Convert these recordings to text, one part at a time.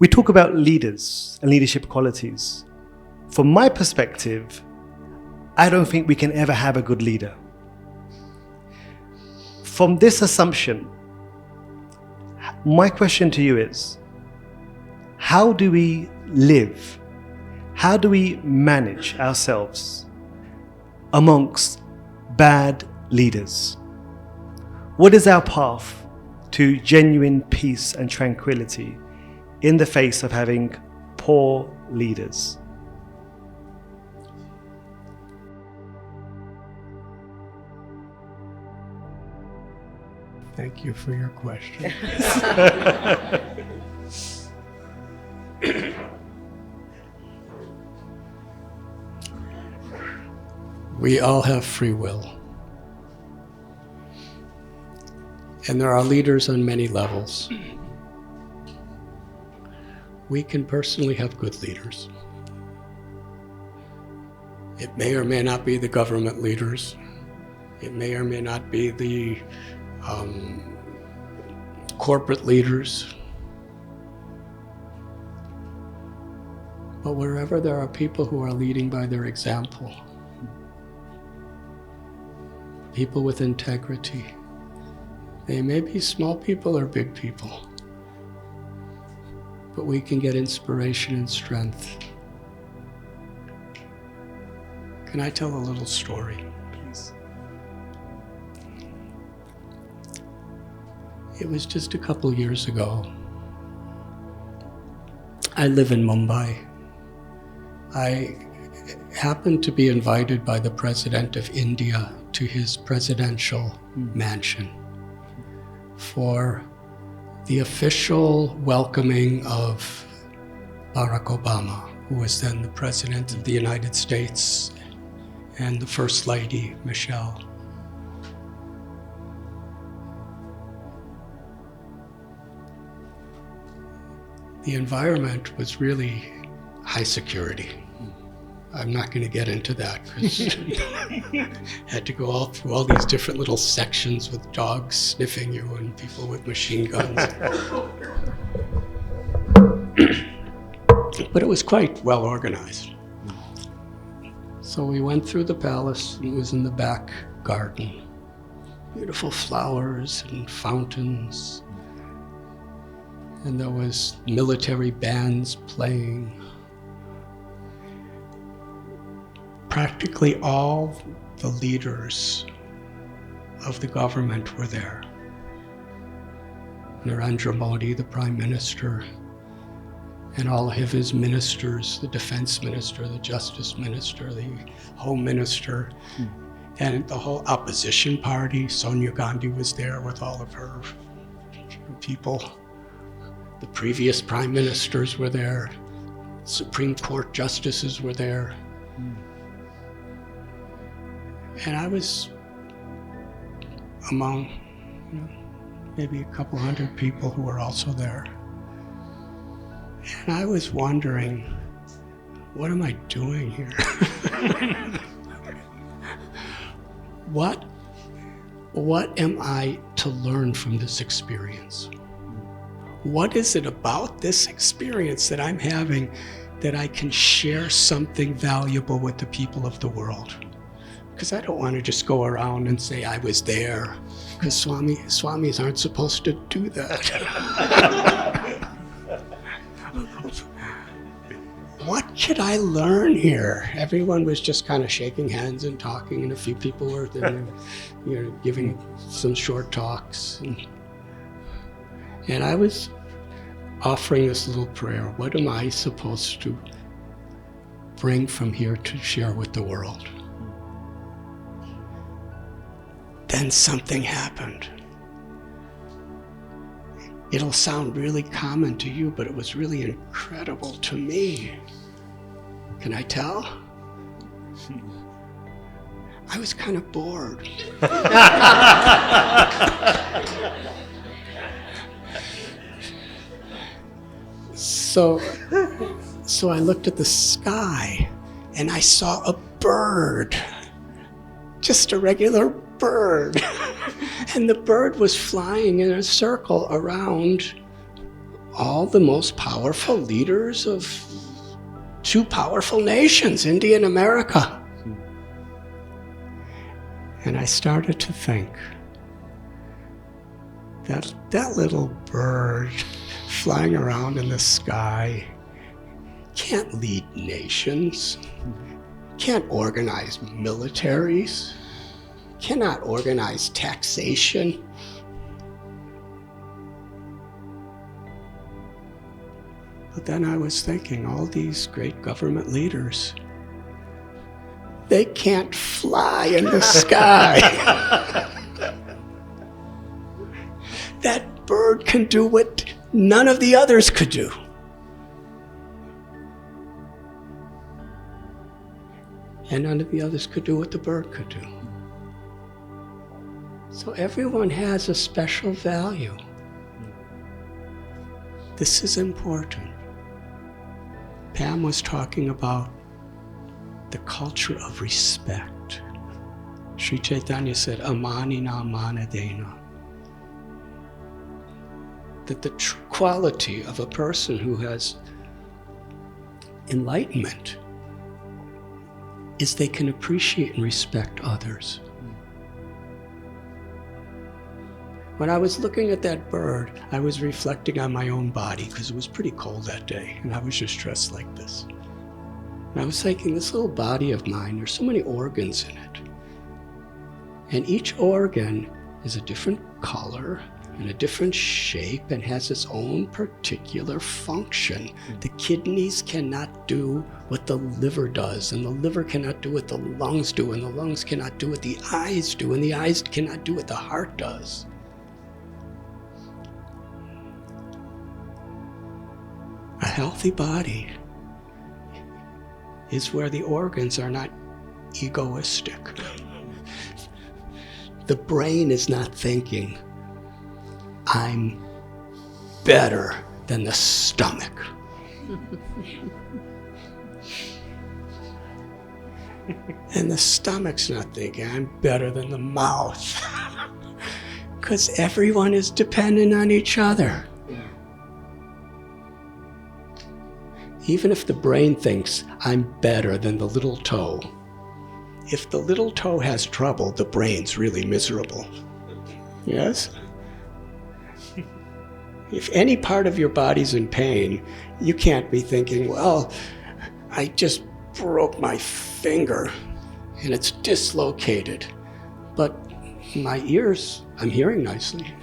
We talk about leaders and leadership qualities. From my perspective, I don't think we can ever have a good leader. From this assumption, my question to you is, how do we live? How do we manage ourselves amongst bad leaders? What is our path to genuine peace and tranquility in the face of having poor leaders? Thank you for your question. We all have free will. And there are leaders on many levels. We can personally have good leaders. It may or may not be the government leaders. It may or may not be the corporate leaders. But wherever there are people who are leading by their example, people with integrity, they may be small people or big people, but we can get inspiration and strength. Can I tell a little story? Please. It was just a couple years ago. I live in Mumbai. I happened to be invited by the President of India to his presidential mansion for the official welcoming of Barack Obama, who was then the President of the United States, and the First Lady, Michelle. The environment was really high security. I'm not going to get into that because had to go all through all these different little sections with dogs sniffing you and people with machine guns. But it was quite well organized. So we went through the palace, and it was in the back garden. Beautiful flowers and fountains. And there was military bands playing. Practically all the leaders of the government were there. Narendra Modi, the Prime Minister, and all of his ministers, the Defense Minister, the Justice Minister, the Home Minister, and the whole opposition party. Sonia Gandhi was there with all of her people. The previous prime ministers were there. Supreme Court justices were there. And I was among maybe a couple hundred people who were also there. And I was wondering, what am I doing here? What am I to learn from this experience? What is it about this experience that I'm having that I can share something valuable with the people of the world? Because I don't want to just go around and say I was there, because Swamis aren't supposed to do that. What could I learn here? Everyone was just kind of shaking hands and talking, and a few people were there, giving some short talks. And I was offering this little prayer. What am I supposed to bring from here to share with the world? Then something happened. It'll sound really common to you, but it was really incredible to me. Can I tell? I was kind of bored. So I looked at the sky and I saw a bird, just a regular bird. And the bird was flying in a circle around all the most powerful leaders of two powerful nations, India and America. And I started to think that that little bird flying around in the sky can't lead nations, can't organize militaries, cannot organize taxation. But then I was thinking, all these great government leaders, they can't fly in the sky. That bird can do what none of the others could do. And none of the others could do what the bird could do. So everyone has a special value. This is important. Pam was talking about the culture of respect. Sri Chaitanya said, amanina manadena. That the true quality of a person who has enlightenment is they can appreciate and respect others. When I was looking at that bird, I was reflecting on my own body because it was pretty cold that day and I was just dressed like this. And I was thinking, this little body of mine, there's so many organs in it. And each organ is a different color and a different shape and has its own particular function. The kidneys cannot do what the liver does, and the liver cannot do what the lungs do, and the lungs cannot do what the eyes do, and the eyes cannot do what the heart does. A healthy body is where the organs are not egoistic. The brain is not thinking, I'm better than the stomach. And the stomach's not thinking, I'm better than the mouth. Because everyone is dependent on each other. Even if the brain thinks, I'm better than the little toe, if the little toe has trouble, the brain's really miserable. Yes? If any part of your body's in pain, you can't be thinking, well, I just broke my finger and it's dislocated, but my ears, I'm hearing nicely.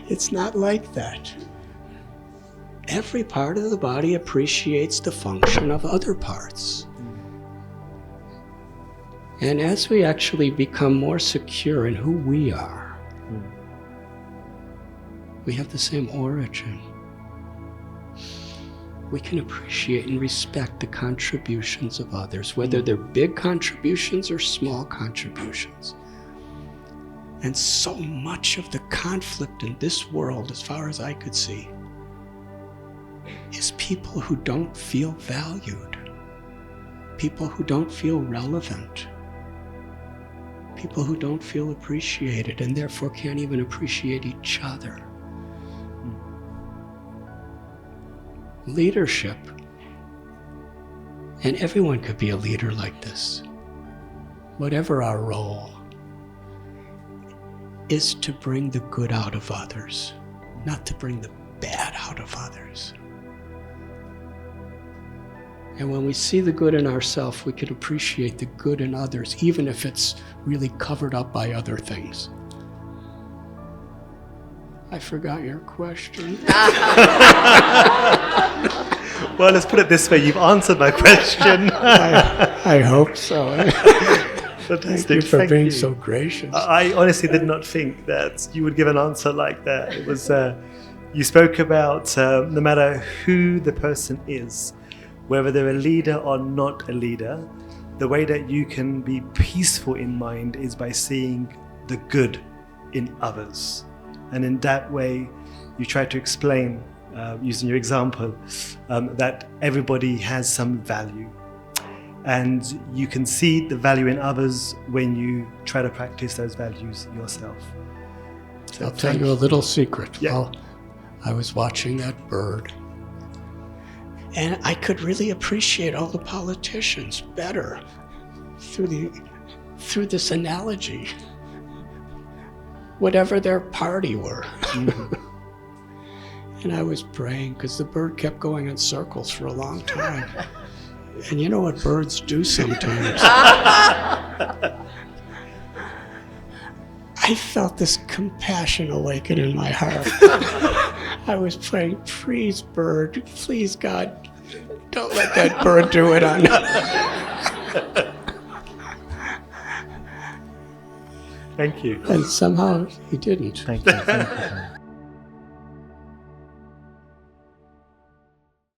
It's not like that. Every part of the body appreciates the function of other parts. And as we actually become more secure in who we are, we have the same origin. We can appreciate and respect the contributions of others, whether they're big contributions or small contributions. And so much of the conflict in this world, as far as I could see, is people who don't feel valued, people who don't feel relevant, people who don't feel appreciated and therefore can't even appreciate each other. Leadership, and everyone could be a leader like this, whatever our role, is to bring the good out of others, not to bring the bad out of others. And when we see the good in ourselves, we can appreciate the good in others, even if it's really covered up by other things. I forgot your question. Well, let's put it this way. You've answered my question. I hope so. Thank you for being so gracious. I honestly did not think that you would give an answer like that. It was, you spoke about no matter who the person is, whether they're a leader or not a leader, the way that you can be peaceful in mind is by seeing the good in others. And in that way, you try to explain, using your example, that everybody has some value. And you can see the value in others when you try to practice those values yourself. I'll tell you a little secret. Yeah. Well, I was watching that bird, and I could really appreciate all the politicians better through this analogy, whatever their party were. And I was praying because the bird kept going in circles for a long time. And you know what birds do sometimes? I felt this compassion awaken in my heart. I was praying, please, bird, please, God, don't let that bird do it on. Thank you. And somehow he didn't. Thank you.